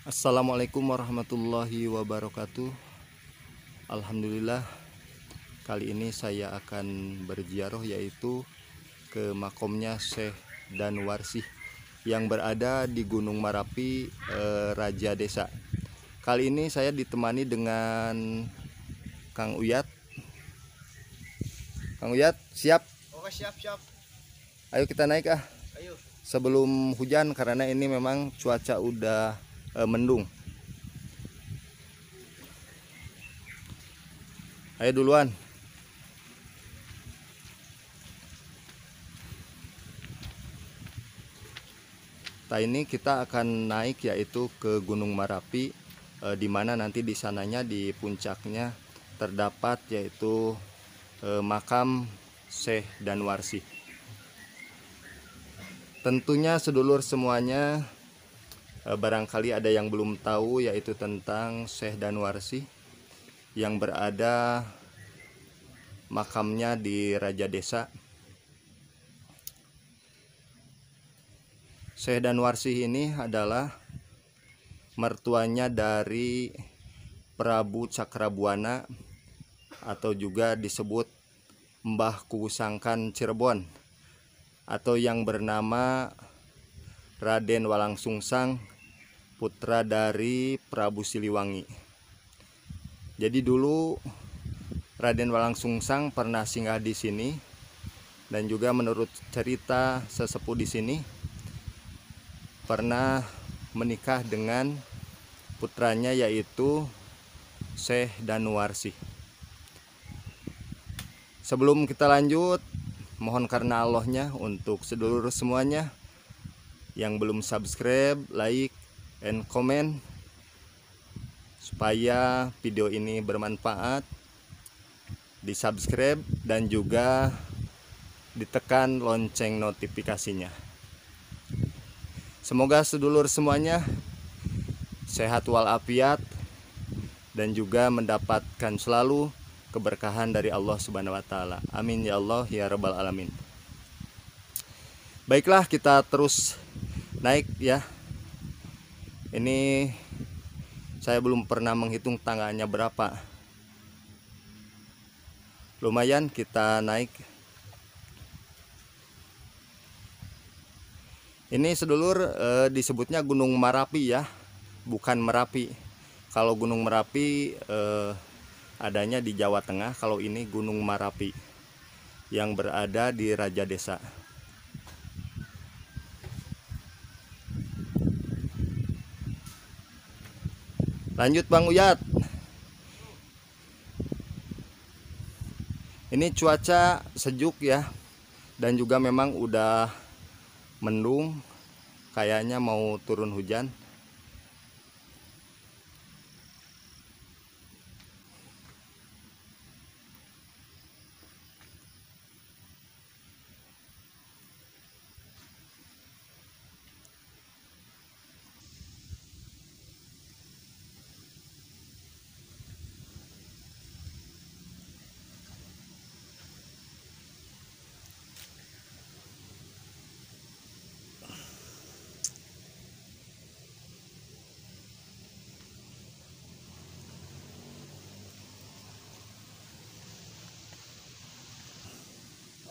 Assalamualaikum warahmatullahi wabarakatuh. Alhamdulillah, kali ini saya akan berziarah yaitu ke makomnya Syekh Danwarsih yang berada di Gunung Marapi, Raja Desa. Kali ini saya ditemani dengan Kang Uyat. Kang Uyat, siap? Oke, siap. Ayo kita naik Ayo. sebelum hujan karena ini memang cuaca udah mendung. Ayo duluan. Ini kita akan naik yaitu ke Gunung Marapi, di mana nanti di sananya di puncaknya terdapat yaitu makam Syekh Danwarsih. Tentunya sedulur semuanya barangkali ada yang belum tahu yaitu tentang Syekh Danwarsih yang berada makamnya di Raja Desa. Syekh Danwarsih ini adalah mertuanya dari Prabu Cakrabuana atau juga disebut Mbah Kuwusangkan Cirebon, atau yang bernama Raden Walangsungsang, putra dari Prabu Siliwangi. Jadi dulu Raden Walangsungsang pernah singgah di sini, dan juga menurut cerita sesepuh di sini pernah menikah dengan putranya yaitu Syekh Danwarsih. Sebelum kita lanjut, mohon karena Allahnya untuk sedulur semuanya yang belum subscribe, like, and comment supaya video ini bermanfaat, di subscribe dan juga ditekan lonceng notifikasinya. Semoga sedulur semuanya sehat walafiat dan juga mendapatkan selalu keberkahan dari Allah Subhanahu wa taala. Amin ya Allah ya rabbal alamin. Baiklah, kita terus naik ya. Ini saya belum pernah menghitung tangganya berapa. Lumayan kita naik. Ini sedulur disebutnya Gunung Marapi ya, bukan Merapi. Kalau Gunung Merapi adanya di Jawa Tengah, kalau ini Gunung Marapi yang berada di Raja Desa. Lanjut Bang Uyat. Ini cuaca sejuk ya, dan juga memang udah mendung, kayaknya mau turun hujan.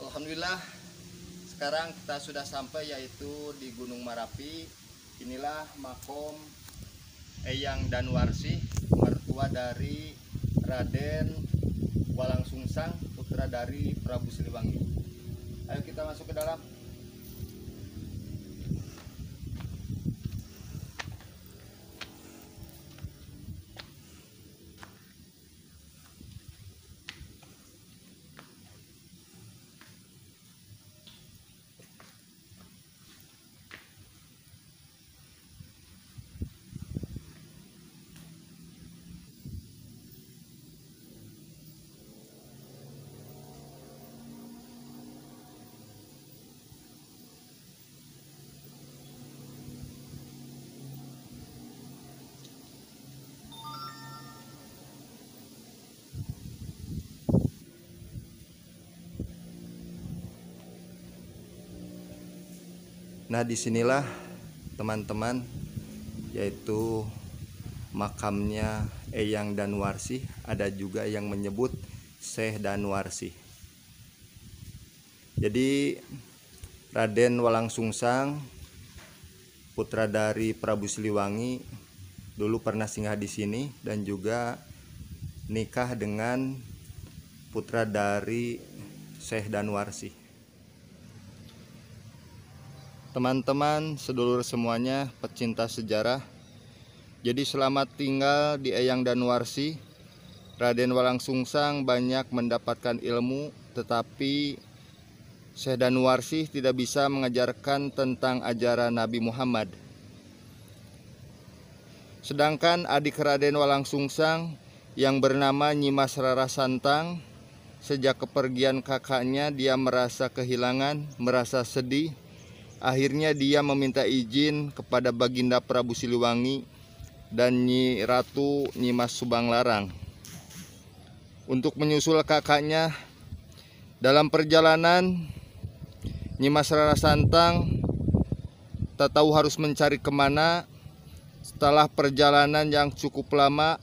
Alhamdulillah, sekarang kita sudah sampai yaitu di Gunung Marapi. Inilah makom Eyang Danwarsih, mertua dari Raden Walangsungsang, putra dari Prabu Siliwangi. Ayo kita masuk ke dalam. Nah, disinilah teman-teman yaitu makamnya Eyang Danuarsih, ada juga yang menyebut Syekh Danuarsih. Jadi Raden Walangsungsang, putra dari Prabu Siliwangi, dulu pernah singgah di sini dan juga nikah dengan putra dari Syekh Danuarsih. Teman-teman, sedulur semuanya, pecinta sejarah, jadi selamat tinggal di Eyang Danuarsih. Raden Walangsungsang banyak mendapatkan ilmu, tetapi Syekh Danuarsih tidak bisa mengajarkan tentang ajaran Nabi Muhammad. Sedangkan adik Raden Walangsungsang yang bernama Nyimas Rara Santang, sejak kepergian kakaknya dia merasa kehilangan, merasa sedih. Akhirnya dia meminta izin kepada Baginda Prabu Siliwangi dan Nyi Ratu Nyimas Subanglarang untuk menyusul kakaknya. Dalam perjalanan, Nyimas Rara Santang tak tahu harus mencari kemana. Setelah perjalanan yang cukup lama,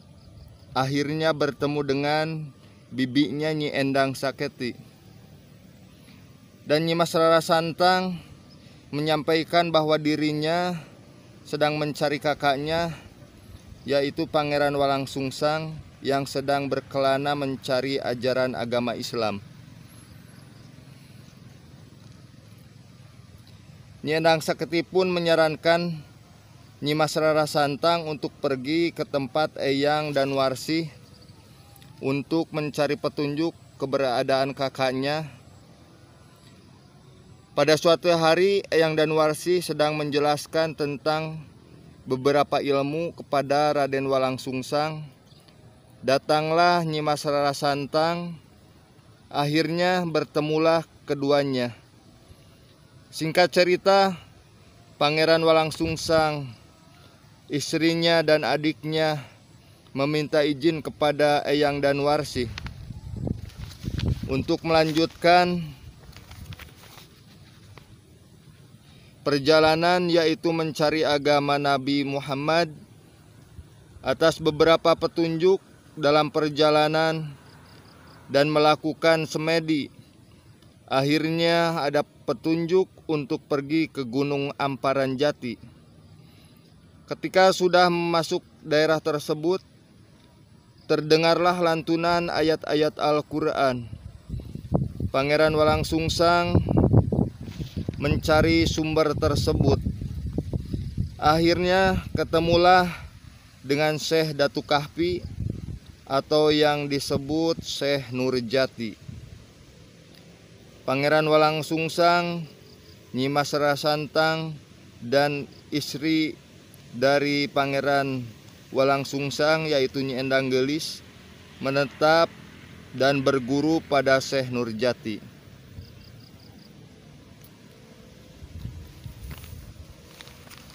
akhirnya bertemu dengan bibinya Nyi Endang Saketi. Dan Nyimas Rara Santang menyampaikan bahwa dirinya sedang mencari kakaknya, yaitu Pangeran Walangsungsang yang sedang berkelana mencari ajaran agama Islam. Nyi Endang Saketi pun menyarankan Nyimas Rara Santang untuk pergi ke tempat Eyang Danuarsih untuk mencari petunjuk keberadaan kakaknya. Pada suatu hari, Eyang Danuarsih sedang menjelaskan tentang beberapa ilmu kepada Raden Walangsungsang. Datanglah Nyimas Rara Santang, akhirnya bertemulah keduanya. Singkat cerita, Pangeran Walangsungsang, istrinya dan adiknya meminta izin kepada Eyang Danuarsih untuk melanjutkan perjalanan, yaitu mencari agama Nabi Muhammad. Atas beberapa petunjuk dalam perjalanan dan melakukan semedi, akhirnya ada petunjuk untuk pergi ke Gunung Amparan Jati. Ketika sudah masuk daerah tersebut, terdengarlah lantunan ayat-ayat Al-Quran. Pangeran Walangsungsang mencari sumber tersebut. Akhirnya ketemulah dengan Syekh Datu Kahfi atau yang disebut Syekh Nurjati. Pangeran Walangsungsang, Nyimas Rara Santang, dan istri dari Pangeran Walangsungsang yaitu Nyi Endang Gelis menetap dan berguru pada Syekh Nurjati.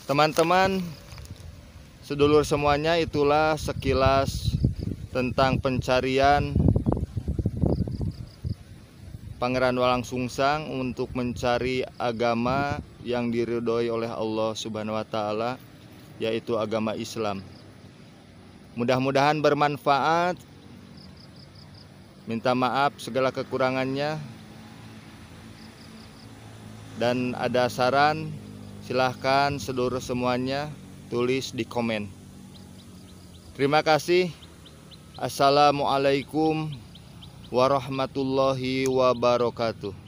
Teman-teman, sedulur semuanya, itulah sekilas tentang pencarian Pangeran Walangsungsang untuk mencari agama yang diridhoi oleh Allah Subhanahu wa taala, yaitu agama Islam. Mudah-mudahan bermanfaat. Minta maaf segala kekurangannya. Dan ada saran, silahkan sedulur semuanya tulis di komen. Terima kasih. Assalamualaikum warahmatullahi wabarakatuh.